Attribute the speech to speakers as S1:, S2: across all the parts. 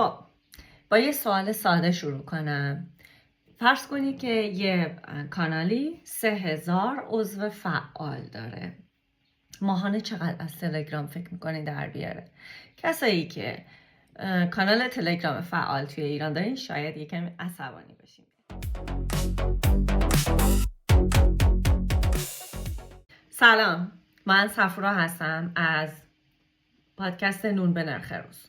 S1: خب با یه سوال ساده شروع کنم. فرض کنید که یه کانالی 3000 عضو فعال داره. ماهانه چقدر از تلگرام فکر میکنید در بیاره؟ کسایی که کانال تلگرام فعال توی ایران دارین شاید یکم عصبانی بشین. سلام، من صفورا هستم از پادکست نون به نرخ روز.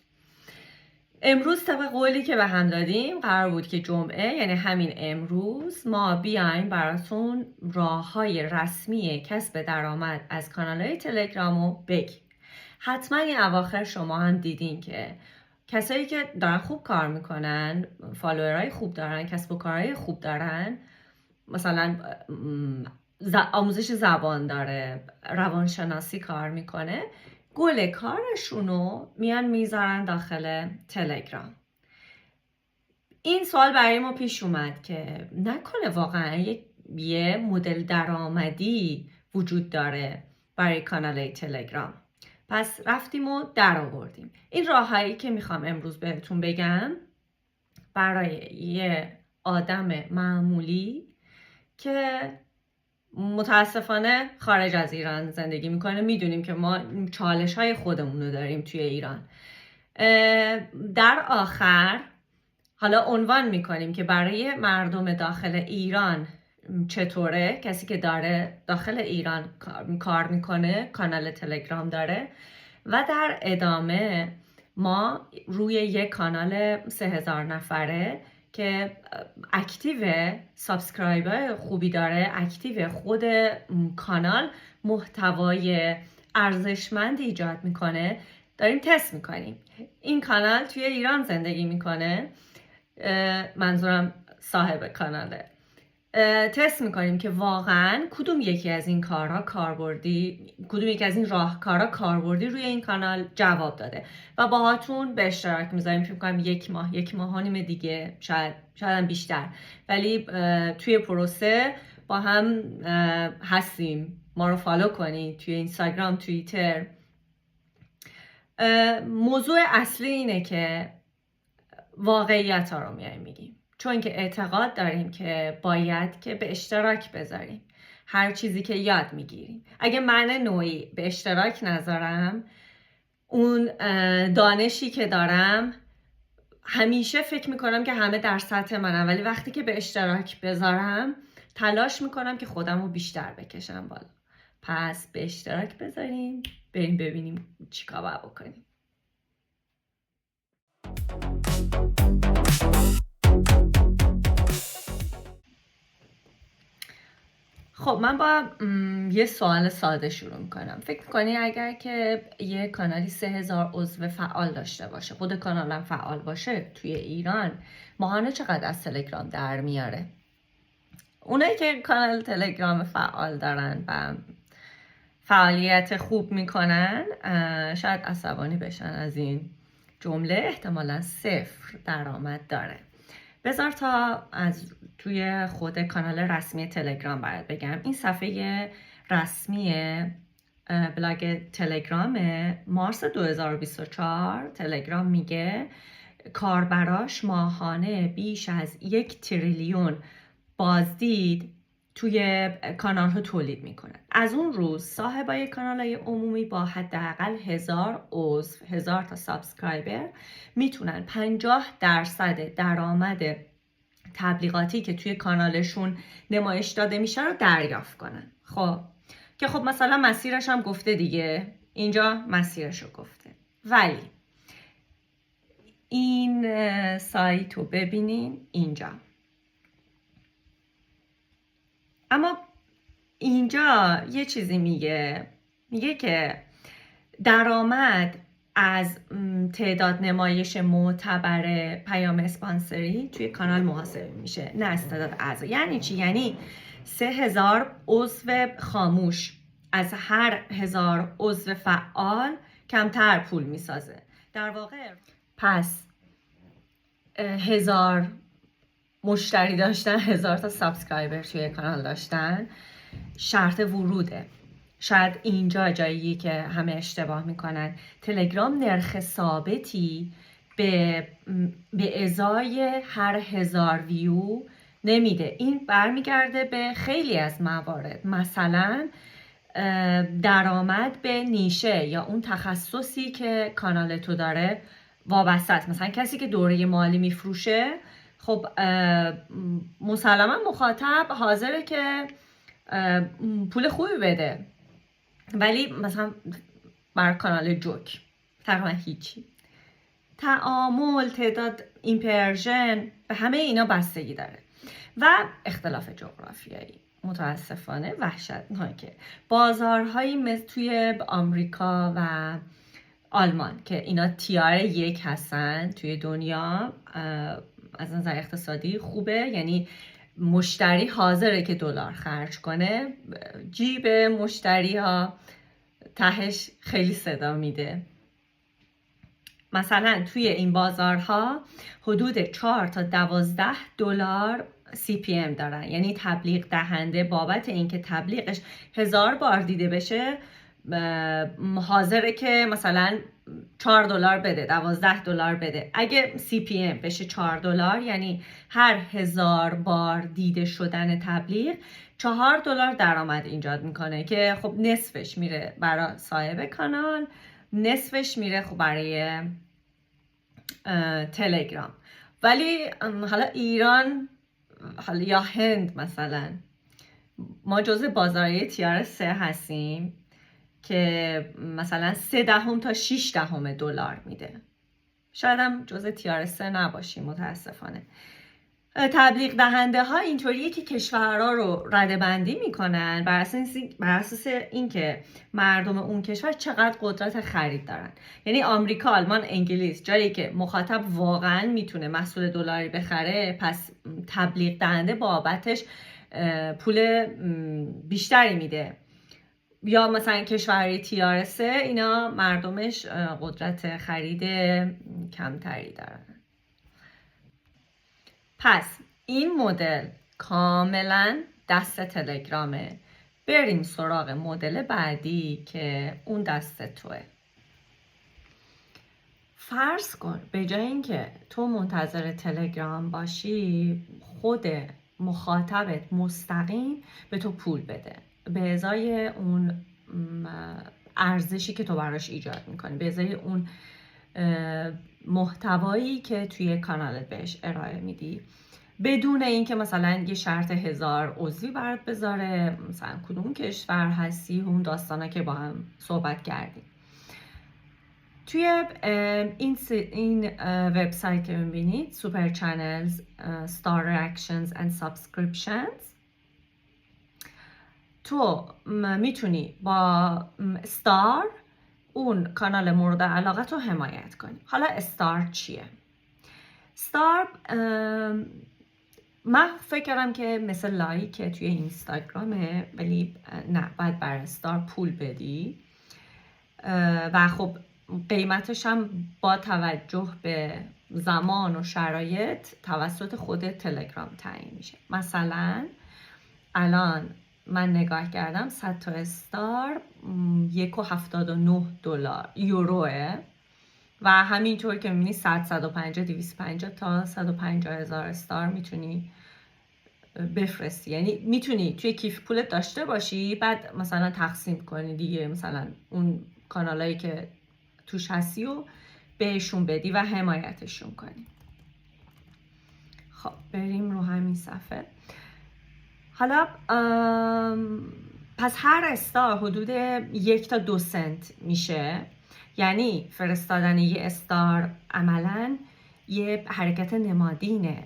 S1: امروز طبق قولی که به هم دادیم قرار بود که جمعه، یعنی همین امروز، ما بیایم براتون راه‌های رسمی کسب درآمد از کانال‌های تلگرامو بگیم. حتما این اواخر شما هم دیدین که کسایی که دارن خوب کار میکنن، فالوورای خوب دارن، کسب و کارهای خوب دارن، مثلا آموزش زبان داره، روانشناسی کار میکنه، گل کارشونو میان میذارن داخل تلگرام. این سوال برای ما پیش اومد که نکنه واقعا یه مدل درآمدی وجود داره برای کانال تلگرام. پس رفتیم و در آوردیم. این راههایی که میخوام امروز بهتون بگم برای یه آدم معمولی که متاسفانه خارج از ایران زندگی میکنه. میدونیم که ما چالش های خودمون رو داریم توی ایران. در آخر حالا عنوان میکنیم که برای مردم داخل ایران چطوره، کسی که داره داخل ایران کار میکنه کانال تلگرام داره، و در ادامه ما روی یک کانال 3000 نفره که اکتیو، سابسکرایبر خوبی داره، اکتیو، خود کانال محتوای ارزشمند ایجاد میکنه، داریم تست میکنیم. این کانال توی ایران زندگی میکنه، منظورم صاحب کاناله. تست میکنیم که واقعا کدوم یکی از این کارها کاربردی، کدوم یکی از این راهکارها کاربردی روی این کانال جواب داده و باهاتون به اشتراک میذاریم. فکر کنم یک ماه و نیم دیگه، شاید هم بیشتر، ولی توی پروسه با هم هستیم. ما رو فالو کنید توی اینستاگرام، توییتر. موضوع اصلی اینه که واقعیت ها رو میگیم، چون که اعتقاد داریم که باید که به اشتراک بذاریم هر چیزی که یاد میگیریم. اگه من نوعی به اشتراک نذارم، اون دانشی که دارم، همیشه فکر میکنم که همه در سطح منم، ولی وقتی که به اشتراک بذارم تلاش میکنم که خودم رو بیشتر بکشم بالا. پس به اشتراک بذاریم، بریم ببینیم چی کار باید بکنیم. خب من با یه سوال ساده شروع میکنم. فکر میکنی اگر که یه کانالی 3000 عضو فعال داشته باشه، خود کانالم فعال باشه توی ایران، ماهانه چقدر از تلگرام در میاره؟ اونایی که کانال تلگرام فعال دارن و فعالیت خوب میکنن شاید عصبانی بشن از این جمله، احتمالا 0 درآمد داره. بذار تا از توی خود کانال رسمی تلگرام برات بگم. این صفحه رسمی بلاگ تلگرام مارس 2024 تلگرام میگه کاربراش ماهانه بیش از 1 تریلیون بازدید توی کانال ها تولید میکنن. از اون روز صاحبای کانال های عمومی با حداقل 1000 عضو، 1000 تا سابسکرایبر میتونن 50% درآمد تبلیغاتی که توی کانالشون نمایش داده میشه رو دریافت کنن. خب که خب مثلا مسیرش هم گفته دیگه، اینجا مسیرش رو گفته. ولی این سایت رو ببینین اینجا، اما اینجا یه چیزی میگه که درآمد از تعداد نمایش معتبر پیام اسپانسری توی کانال محاسبه میشه، نه از تعداد اعضا. یعنی چی؟ یعنی 3000 عضو خاموش از هر 1000 عضو فعال کمتر پول میسازه در واقع. پس 1000 مشتری داشتن، 1000 تا سابسکرایبر توی کانال داشتن شرط وروده. شاید اینجا جاییه که همه اشتباه میکنن. تلگرام نرخ ثابتی به ازای هر 1000 ویو نمیده. این برمیگرده به خیلی از موارد، مثلا درآمد به نیشه یا اون تخصصی که کانال تو داره وابسته است. مثلا کسی که دوره مالی میفروشه، خب مسلما مخاطب حاضره که پول خوبی بده، ولی مثلا بر کانال جوک تقریبا هیچی. تعامل، تعداد ایمپرژن، به همه اینا بستگی داره. و اختلاف جغرافیایی متاسفانه وحشتناکه. بازارهایی توی آمریکا و آلمان که اینا تیار 1 هستن توی دنیا، از نظر اقتصادی خوبه، یعنی مشتری حاضره که دلار خرج کنه، جیب مشتری ها تهش خیلی صدا میده. مثلا توی این بازارها حدود 4 تا 12 دلار CPM دارن، یعنی تبلیغ دهنده بابت اینکه تبلیغش 1000 بار دیده بشه حاضره که مثلا 4 دلار بده، 12 دلار بده. اگه CPM بشه 4 دلار، یعنی هر 1000 بار دیده شدن تبلیغ 4 دلار درآمد ایجاد میکنه که خب نصفش میره برای صاحب کانال، نصفش میره خب برای تلگرام. ولی حالا ایران یا هند مثلا، ما جزء بازاری تیار 3 هستیم که مثلا 0.3 تا 0.6 دلار میده. شاید هم جزء تیار 3 نباشیم متاسفانه. تبلیغ دهنده ها اینطوریه که کشورها رو ردبندی میکنن بر اساس اینکه مردم اون کشور چقدر قدرت خرید دارن. یعنی آمریکا، آلمان، انگلیس، جایی که مخاطب واقعا میتونه محصول دلاری بخره، پس تبلیغ دهنده بابتش پول بیشتری میده. یا مثلا کشورهای تیار 3 اینا مردمش قدرت خرید کمتری دارن. پس این مدل کاملا دست تلگرامه. بریم سراغ مدل بعدی که اون دست توه. فرض کن به جای اینکه تو منتظر تلگرام باشی، خود مخاطبت مستقیم به تو پول بده به ازای اون ارزشی که تو براش ایجاد میکنی، به ازای اون محتوایی که توی کانالت بهش ارائه میدی، بدون اینکه مثلا یه شرط 1000 عضوی برات بذاره، مثلا کدوم کشور هستی، اون داستانا که با هم صحبت کردیم. توی این وبسایت که میبینید سوپر چنلز، ستار ریاکشنز اند سابسکریپشنز، تو میتونی با ستار اون کانال مورد علاقت رو حمایت کنی. حالا استار چیه؟ ستار من فکر کردم که مثل لایک توی اینستاگرامه، ولی نه، باید بر استار پول بدی و خب قیمتش هم با توجه به زمان و شرایط توسط خود تلگرام تعیین میشه. مثلا الان من نگاه کردم 100 تا استار 1.79 یوروه و همینطور که میبینی 100 150 250 تا 150 هزار استار میتونی بفرستی. یعنی میتونی توی کیف پولت داشته باشی، بعد مثلا تقسیم کنی دیگه، مثلا اون کانالایی که توش هستی و بهشون بدی و حمایتشون کنی. خب بریم رو همین صفحه. حالا پس هر استار حدود 1 تا 2 سنت میشه، یعنی فرستادن یه استار عملاً یه حرکت نمادینه،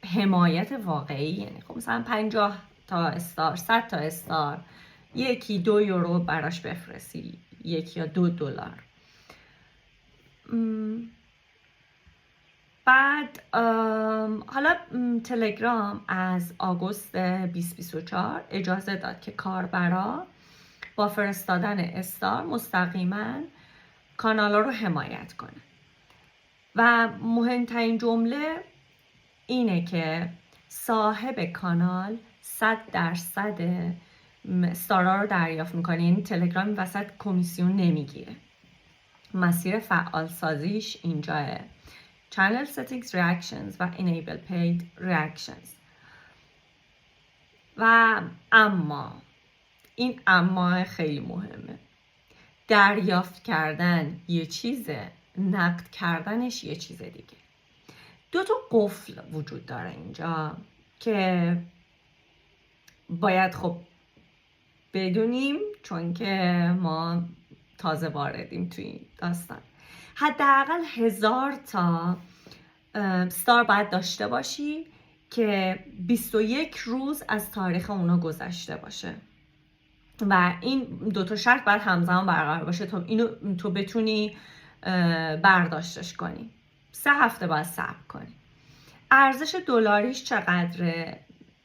S1: حمایت واقعی. یعنی خب مثلا 50 تا استار، 100 تا استار، 1-2 یورو براش بفرستی، 1 یا 2 دلار. بعد حالا تلگرام از آگوست 2024 اجازه داد که کاربرا با فرستادن استار مستقیما کانالا رو حمایت کنه و مهمترین جمله اینه که صاحب کانال 100% استارا رو دریافت میکنه. یعنی تلگرام وسط کمیسیون نمیگیره. مسیر فعال سازیش اینجاه. Channel settings reactions و enable paid reactions. و اما این اما خیلی مهمه، دریافت کردن یه چیزه، نقد کردنش یه چیز دیگه. 2 قفل وجود داره اینجا که باید خب بدونیم، چون که ما تازه واردیم توی این داستان. حداقل 1000 تا ستار باید داشته باشی که 21 روز از تاریخ اونا گذشته باشه و این 2 شرط باید همزمان برقرار باشه تا اینو تو بتونی برداشتش کنی. 3 هفته باید صبر کنی. ارزش دلاریش چقدره؟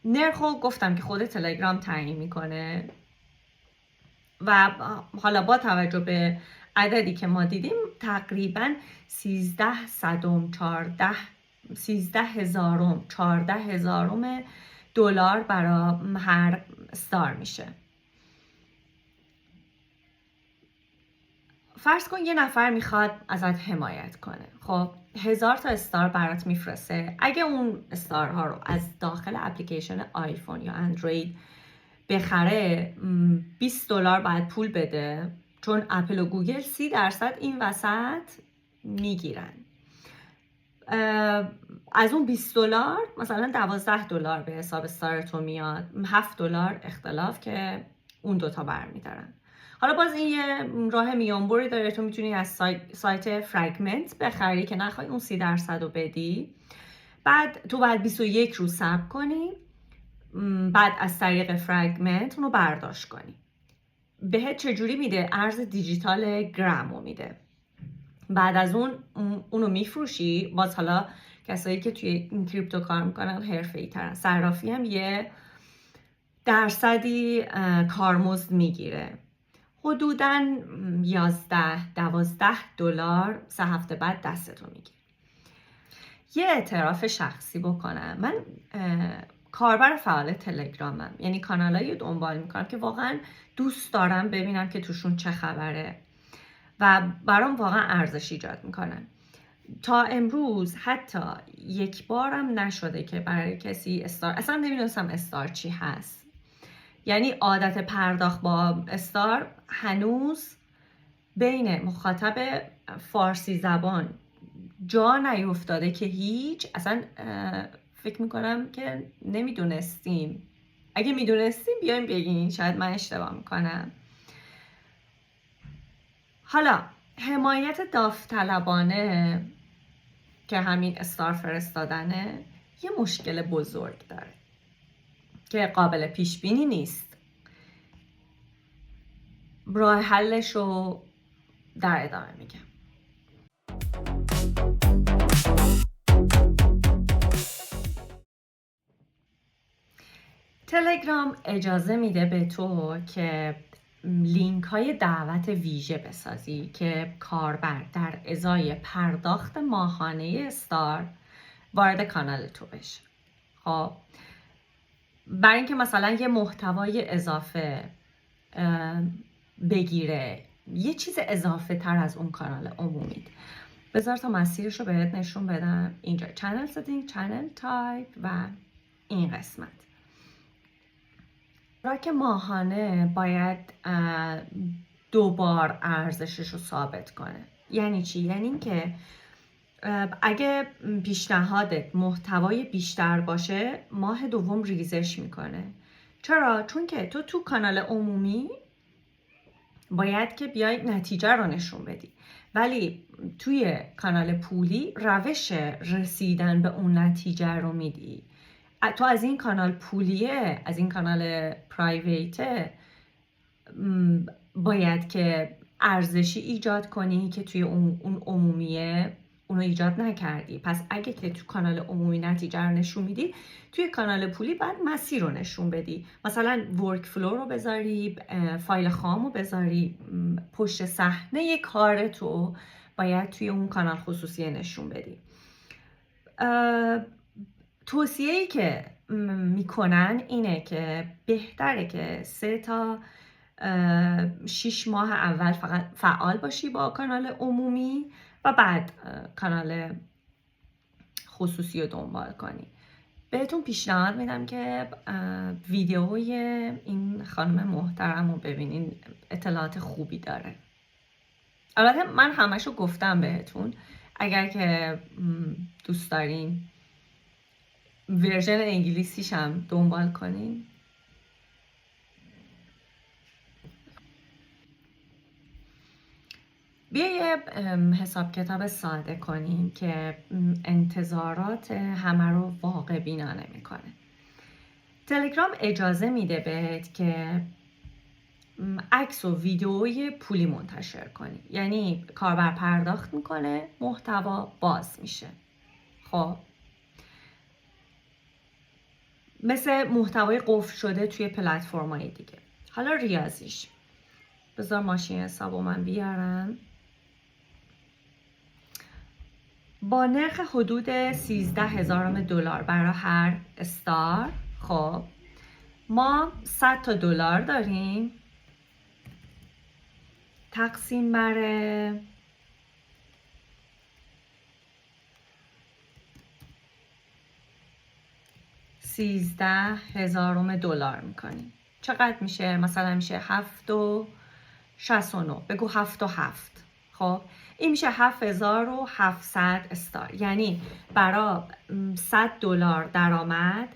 S1: نرخو گفتم که خود تلگرام تعیین میکنه و حالا با توجه به عددی که ما دیدیم تقریبا 13,000 دلار برای هر استار میشه. فرض کن یه نفر میخواد ازت حمایت کنه، خب 1000 تا استار برات میفرسته. اگه اون استارها رو از داخل اپلیکیشن آیفون یا اندروید بخره، $20 باید پول بده، چون اپل و گوگل 30% این وسط میگیرن. از اون $20 مثلا $12 به حساب استار تو میاد، $7 اختلاف که اون 2 تا برمیدارن. حالا باز این یه راه میانبری داره، تو میتونی از سایت فرگمنت بخری که نخوای اون 30% رو بدی، بعد تو باید 21 روز صبر کنی، بعد از طریق فرگمنت اونو برداشت کنی. بهت چجوری میده؟ ارز دیجیتال گرم رو میده. بعد از اونو میفروشی. باز حالا کسایی که توی این کریپتو کار میکنن حرفه‌ای ترن، صرافی هم یه درصدی کارمزد میگیره، حدوداً $11-12 3 هفته بعد دستتو میگیره. یه اعتراف شخصی بکنم، من کاربر فعال تلگرامم، یعنی کانالایی دنبال میکنم که واقعا دوست دارم ببینم که توشون چه خبره و برام واقعا ارزش ایجاد میکنن. تا امروز حتی یک بارم نشده که برای کسی استار، اصلا نمیدونستم استار چی هست، یعنی عادت پرداخت با استار هنوز بین مخاطب فارسی زبان جا نیفتاده که هیچ، اصلا فکر میکنم که نمیدونستیم. اگه میدونستیم بیایم بگین، شاید من اشتباه میکنم. حالا حمایت داوطلبانه که همین استار فرستادنه یه مشکل بزرگ داره که قابل پیش بینی نیست. راه حلش رو در ادامه میگم. تلگرام اجازه میده به تو که لینک های دعوت ویژه بسازی که کاربر در ازای پرداخت ماهانه استار وارد کانال تو بشه. خب برای اینکه مثلا یه محتوای اضافه بگیره، یه چیز اضافه تر از اون کانال عمومی، بذار تا مسیرش رو بهت نشون بدم. اینجا چنل setting، چنل تایپ و این قسمت. راک ماهانه باید 2 بار ارزشش رو ثابت کنه. یعنی چی؟ یعنی این که اگه پیشنهادت محتوای بیشتر باشه، ماه دوم ریزش میکنه. چرا؟ چون که تو کانال عمومی باید که بیای نتیجه رو نشون بدی، ولی توی کانال پولی روش رسیدن به اون نتیجه رو میدی. تو از این کانال پولیه، از این کانال پرایویته باید که ارزشی ایجاد کنی که توی اون عمومیه اونو ایجاد نکردی. پس اگه که تو کانال عمومی نتیجه رو نشون میدی، توی کانال پولی باید مسیر رو نشون بدی. مثلا ورک فلو رو بذاری، فایل خام رو بذاری، پشت صحنه کار تو باید توی اون کانال خصوصی نشون بدی. توصیه‌ای که میکنن اینه که بهتره که 3 تا 6 ماه اول فقط فعال باشی با کانال عمومی و بعد کانال خصوصی رو دنبال کنی. بهتون پیشنهاد میدم که ویدیوی این خانم محترم رو ببینین، اطلاعات خوبی داره. البته من همشو گفتم بهتون، اگر که دوست دارین ورژن انگلیسیش هم دنبال کنین. بیا یه حساب کتاب ساده کنیم که انتظارات همه رو واقع بینا نمی‌کنه. تلگرام اجازه میده بهت که عکس و ویدئوی پولی منتشر کنی، یعنی کاربر پرداخت میکنه، محتوا باز میشه. خب مثل محتوای قفل شده توی پلتفرم‌های دیگه. حالا ریاضیش، بذار ماشین حسابو من بیارم. با نرخ حدود 13,000 دلار برای هر استار، خب ما 100 تا دلار داریم تقسیم بر 13,000 دلار میکنیم. چقدر میشه؟ مثلا میشه 7.69، بگو 7.7. خب این میشه 7,700 استار، یعنی برای 100 دلار درآمد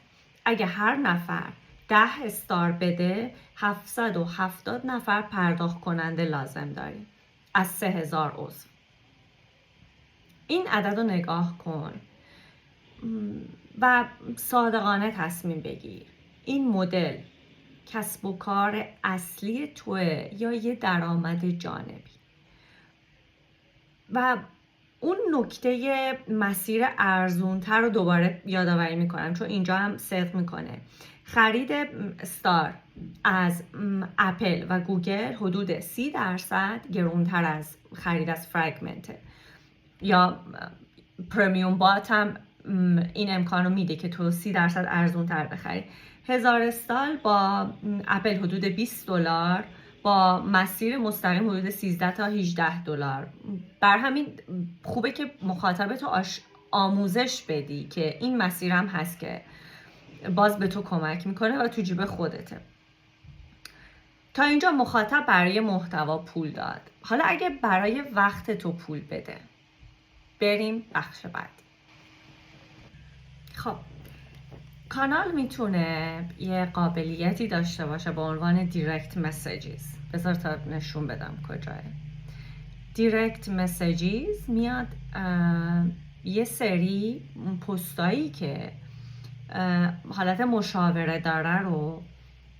S1: اگه هر نفر 10 استار بده 770 نفر پرداخت کننده لازم داریم از 3,000 عضو. این عدد رو نگاه کن و صادقانه تصمیم بگیر این مدل کسب و کار اصلی توه یا یه درآمد جانبی. و اون نکته مسیر ارزونتر رو دوباره یادآوری میکنم، چون اینجا هم صدق میکنه. خرید استار از اپل و گوگل حدود 30% گرونتر از خرید از فرگمنته، یا پرمیوم بات هم این امکان رو میده که تو 30% ارزونتر بخری. 1000 استال با اپل حدود 20 دلار، با مسیر مستقیم حدود 13 تا 18 دلار. بر همین خوبه که مخاطب تو آموزش بدی که این مسیر هم هست که باز به تو کمک میکنه و تو جیب خودته. تا اینجا مخاطب برای محتوا پول داد. حالا اگه برای وقت تو پول بده، بریم بخش بعد. خب کانال میتونه یه قابلیتی داشته باشه با عنوان دیرکت مسیجز. بذار تا نشون بدم کجاه. دیرکت مسیجز میاد یه سری پستایی که حالت مشاوره داره رو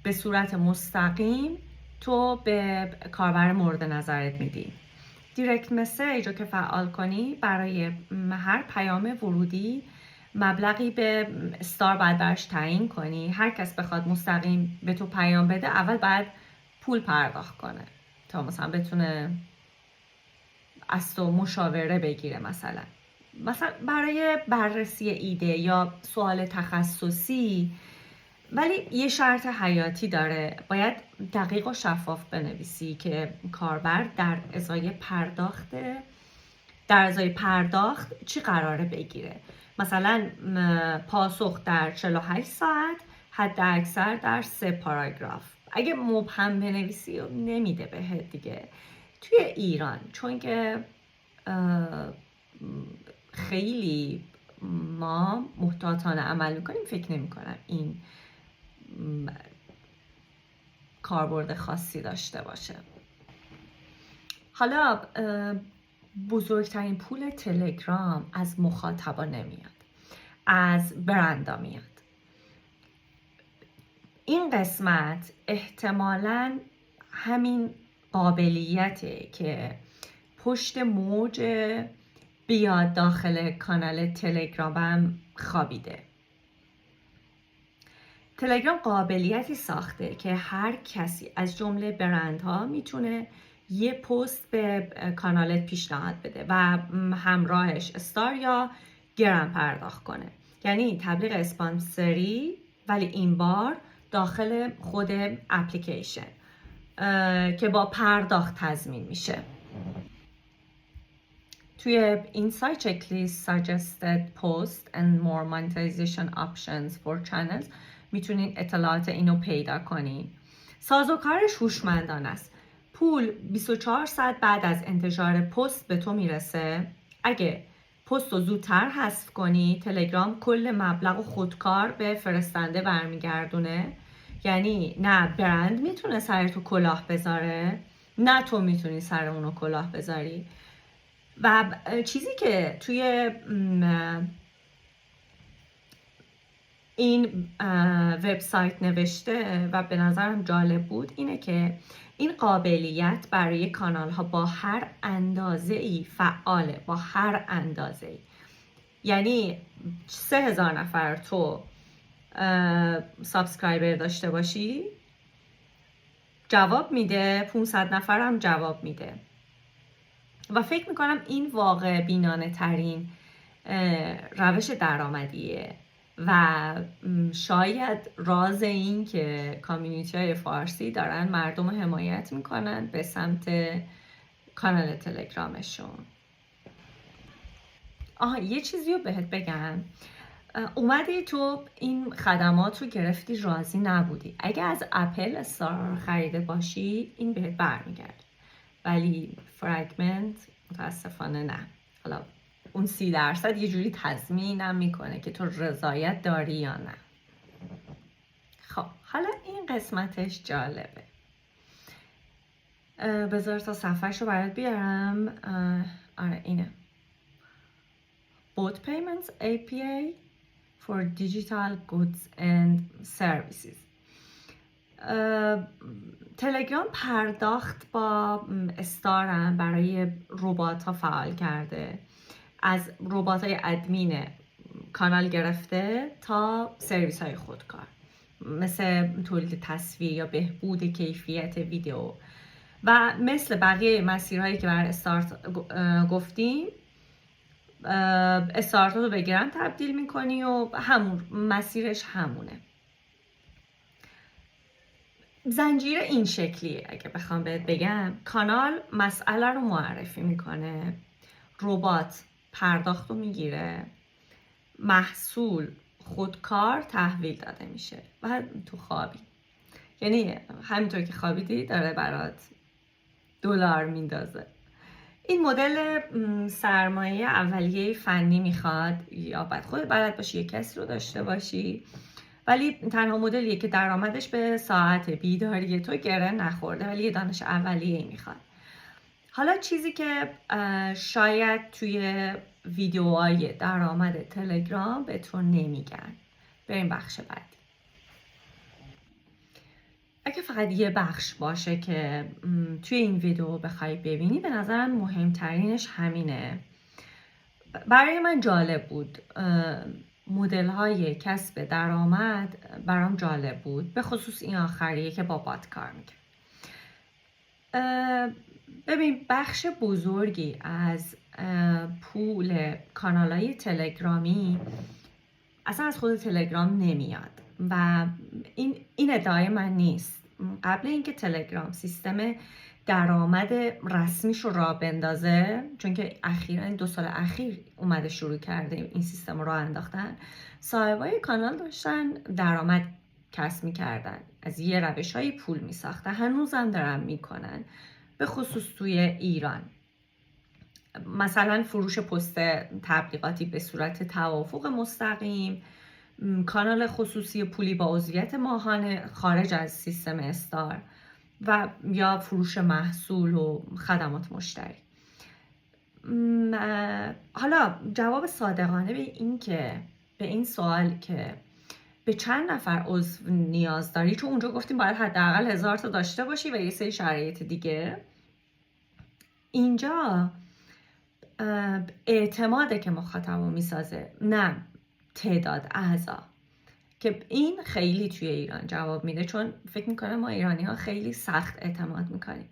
S1: به صورت مستقیم تو به کاربر مورد نظرت میدی. دیرکت مسیج رو که فعال کنی، برای هر پیام ورودی مبلغی به استار باید برش تعیین کنی. هر کس بخواد مستقیم به تو پیام بده، اول باید پول پرداخت کنه تا مثلا بتونه از تو مشاوره بگیره. مثلا برای بررسی ایده یا سوال تخصصی، ولی یه شرط حیاتی داره، باید دقیق و شفاف بنویسی که کاربر در ازای پرداخت چی قراره بگیره. مثلا پاسخ در 48 ساعت، حد اکثر در 3 پاراگراف. اگه مبهم بنویسی نمیده بهت دیگه. توی ایران چون که خیلی ما محتاطانه عمل میکنیم، فکر نمی کنم این کاربرد خاصی داشته باشه. حالا بزرگترین پول تلگرام از مخاطبا نمیاد، از برندا میاد. این قسمت احتمالاً همین قابلیته که پشت موج بیاد داخل کانال تلگرامم خوابیده. تلگرام قابلیتی ساخته که هر کسی از جمله برندها میتونه یه پست به کانالت پیشنهاد بده و همراهش استار یا گرم پرداخت کنه. یعنی تبلیغ اسپانسری، ولی این بار داخل خود اپلیکیشن. که با پرداخت تضمین میشه. توی Insight Checklist Suggested Post and More Monetization Options for Channels میتونین اطلاعات اینو پیدا کنین. سازوکارش هوشمندانه است. پول 24 ساعت بعد از انتشار پست به تو میرسه. اگه پست رو زودتر حذف کنی، تلگرام کل مبلغ و خودکار به فرستنده برمیگردونه. یعنی نه برند میتونه سر تو کلاه بذاره، نه تو میتونی سر اونو کلاه بذاری. و چیزی که توی این وبسایت نوشته و به نظرم جالب بود اینه که این قابلیت برای کانال ها با هر اندازه‌ای فعاله، با هر اندازه‌ای. یعنی 3000 نفر تو سابسکرایبر داشته باشی جواب میده، 500 نفر هم جواب میده. و فکر میکنم این واقع بینانه ترین روش درآمدیه و شاید راز این که کامیونیتی های فارسی دارن مردم رو حمایت میکنن به سمت کانال تلگرامشون. یه چیزی رو بهت بگم، اومدی تو این خدمات رو گرفتی، راضی نبودی. اگه از اپل استار خریده باشی این بهت برمیگرد، ولی فرگمنت متاسفانه نه. حالا اون 30% یه جوری تضمینم میکنه که تو رضایت داری یا نه. خب حالا این قسمتش جالبه. بذار تا صفحهش رو برات بیارم. آره اینه. Both Payments API for Digital Goods and Services. تلگرام پرداخت با استارم برای ربات ها فعال کرده، از ربات های ادمین کانال گرفته تا سرویس های خودکار مثل تولید تصویر یا بهبود کیفیت ویدیو و مثل بقیه مسیرهایی که برای استارت گفتیم. استارت رو به گرند تبدیل میکنی و همون مسیرش همونه. زنجیره این شکلیه. اگه بخوام بهت بگم، کانال مسئله رو معرفی میکنه، ربات پرداخت رو میگیره، محصول خودکار تحویل داده میشه و تو خوابی. یعنی همینطور که خوابیدی داره برات دلار میندازه. این مدل سرمایه اولیه فنی میخواد، یا باید خودت بلد باشی یه کسی رو داشته باشی، ولی تنها مدلیه که درآمدش به ساعت بیداری تو گره نخورده، ولی یه دانش اولیه میخواد. حالا چیزی که شاید توی ویدیوهای درآمد تلگرام به تو نمیگن، بریم بخش بعدی. اگه فقط یه بخش باشه که توی این ویدیو بخوای ببینی، به نظرم مهمترینش همینه. برای من جالب بود، مدل های کسب درآمد برام جالب بود، به خصوص این آخریه که با بات کار میکنه. ببین بخش بزرگی از پول کانالای تلگرامی اصلا از خود تلگرام نمیاد و این ادعای من نیست. قبل اینکه تلگرام سیستم درآمد رسمیش رو راه بندازه، چون که اخیراً این 2 سال اخیر اومده شروع کرده این سیستم رو راه انداختن، صاحبای کانال داشتن درآمد کسب میکردن، از یه روش‌های پول میساختن، هنوزم دارن میکنن، به خصوص توی ایران. مثلا فروش پست تبلیغاتی به صورت توافق مستقیم، کانال خصوصی پولی با عضویت ماهانه خارج از سیستم استار و یا فروش محصول و خدمات مشتری. حالا جواب صادقانه به این سوال که به چند نفر عضو نیاز داری، چون اونجا گفتیم باید حداقل 1000 تا داشته باشی و یه سری شرایط دیگه، اینجا اعتماده که مخاطبو میسازه، نه تعداد اعضا، که این خیلی توی ایران جواب میده، چون فکر میکنم ما ایرانی ها خیلی سخت اعتماد میکنیم.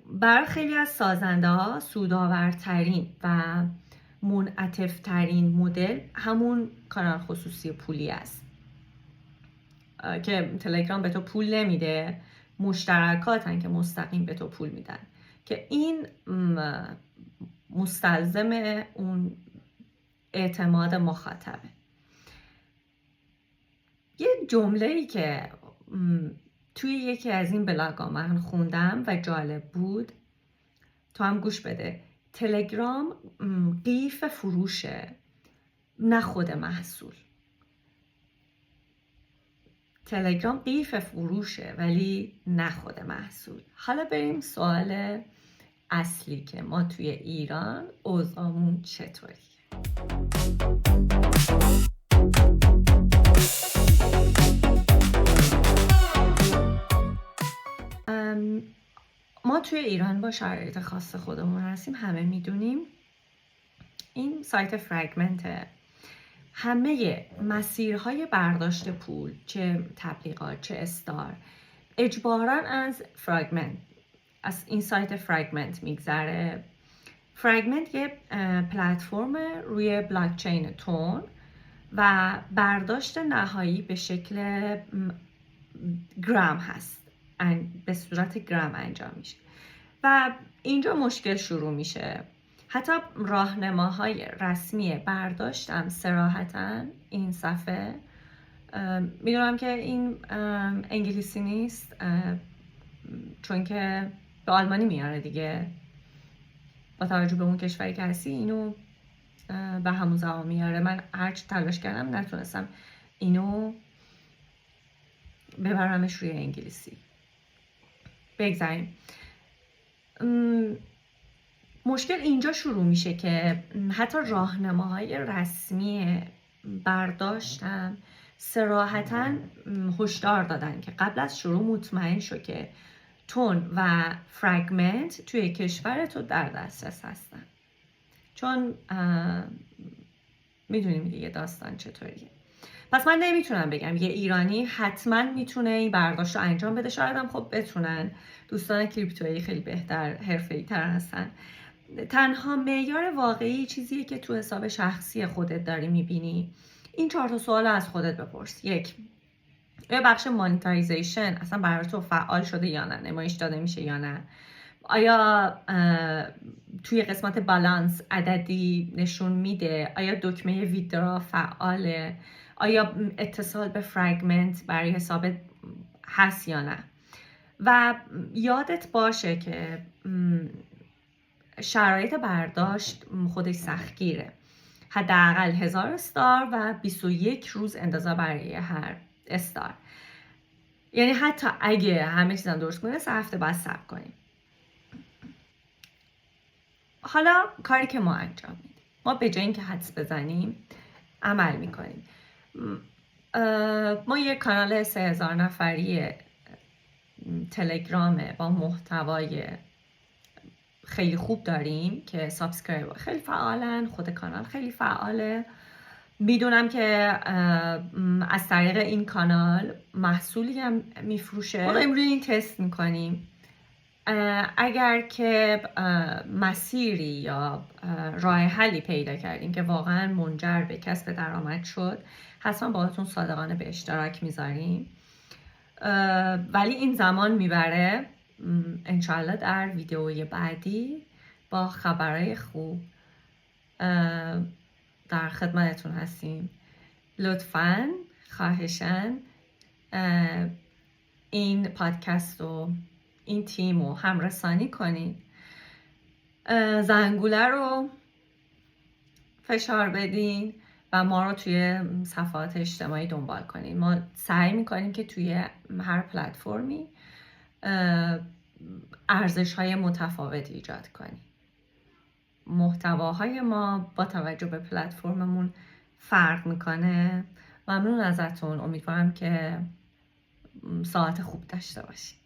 S1: برای خیلی از سازنده ها سودآورترین و منعطف‌ترین مدل همون کانال خصوصی پولی است که تلگرام به تو پول نمیده، مشترکاتن که مستقیم به تو پول میدن که این مستلزم اون اعتماد مخاطبه. یه جمله‌ای که توی یکی از این بلاگ‌ها من خوندم و جالب بود، تو هم گوش بده. تلگرام قیف فروشه، نه خود محصول. تلگرام قیف فروشه ولی نه خود محصول. حالا بریم سوال اصلی که ما توی ایران اوضاعمون چطوریه. ما توی ایران با شرایط خاص خودمون هستیم، همه میدونیم. این سایت فرگمنته. همه مسیرهای برداشت پول، چه تبلیغات چه استار، اجباراً از فرگمنت، از این سایت فرگمنت میگذره. فرگمنت یه پلتفرم روی بلاکچین تون و برداشت نهایی به شکل گرام هست، به صورت گرام انجام میشه و اینجا مشکل شروع میشه. حتی راهنماهای رسمی برداشتم صراحتاً این صفحه، میدونم که این انگلیسی نیست چون که به آلمانی میاره دیگه، با توجه به اون کشوری که هستی اینو به همون زبان میاره. من هرچی تلاش کردم نتونستم اینو ببرمش روی انگلیسی. بگذاریم. مشکل اینجا شروع میشه که حتی راهنماهای رسمی برداشتم صراحتاً هشدار دادن که قبل از شروع مطمئن شو که تون و فرگمنت توی کشور تو در دسترس هستن، چون میدونیم دیگه داستان چطوریه. پس من نمیتونم بگم یه ایرانی حتما میتونه این برداشت رو انجام بده. شاید هم خب بتونن، دوستان کریپتویی خیلی بهتر حرفه‌ای تر هستن. تنها معیار واقعی چیزیه که تو حساب شخصی خودت داری میبینی. این 4 سوال از خودت بپرس. 1. آیا بخش مانیتایزیشن اصلا برای تو فعال شده یا نه؟ نمایش داده میشه یا نه؟ آیا توی قسمت بالانس عددی نشون میده؟ آیا دکمه ویدرا فعاله؟ آیا اتصال به فرگمنت برای حساب هست یا نه؟ و یادت باشه که شرایط برداشت خودش سختگیره. حداقل 1000 استار و 21 روز انتظار برای هر استار. یعنی حتی اگه همه چیزم درست کنه 3 هفته بعد صبر کنیم. حالا کاری که ما انجام میدیم، ما به جای اینکه حدس بزنیم عمل میکنیم. ما یک کانال 3000 نفری تلگرامه با محتوای خیلی خوب داریم که سابسکرایبر خیلی فعالن، خود کانال خیلی فعاله. میدونم که از طریق این کانال محصولی هم میفروشه. ما داریم روی این تست میکنیم. اگر که مسیری یا راه حلی پیدا کردیم که واقعا منجر به کسب درآمد شد، حتما باهاتون صادقانه به اشتراک میذاریم. ولی این زمان میبره. انشالله در ویدیوی بعدی با خبرهای خوب در خدمتتون هستیم. لطفاً خواهشاً این پادکست و این تیم رو همرسانی کنید. زنگوله رو فشار بدین و ما رو توی صفحات اجتماعی دنبال کنید. ما سعی میکنیم که توی هر پلتفرمی ارزش‌های متفاوت ایجاد کنیم. محتواهای ما با توجه به پلتفرممون فرق میکنه. ممنون ازتون. امیدوارم که ساعت خوب داشته باشید.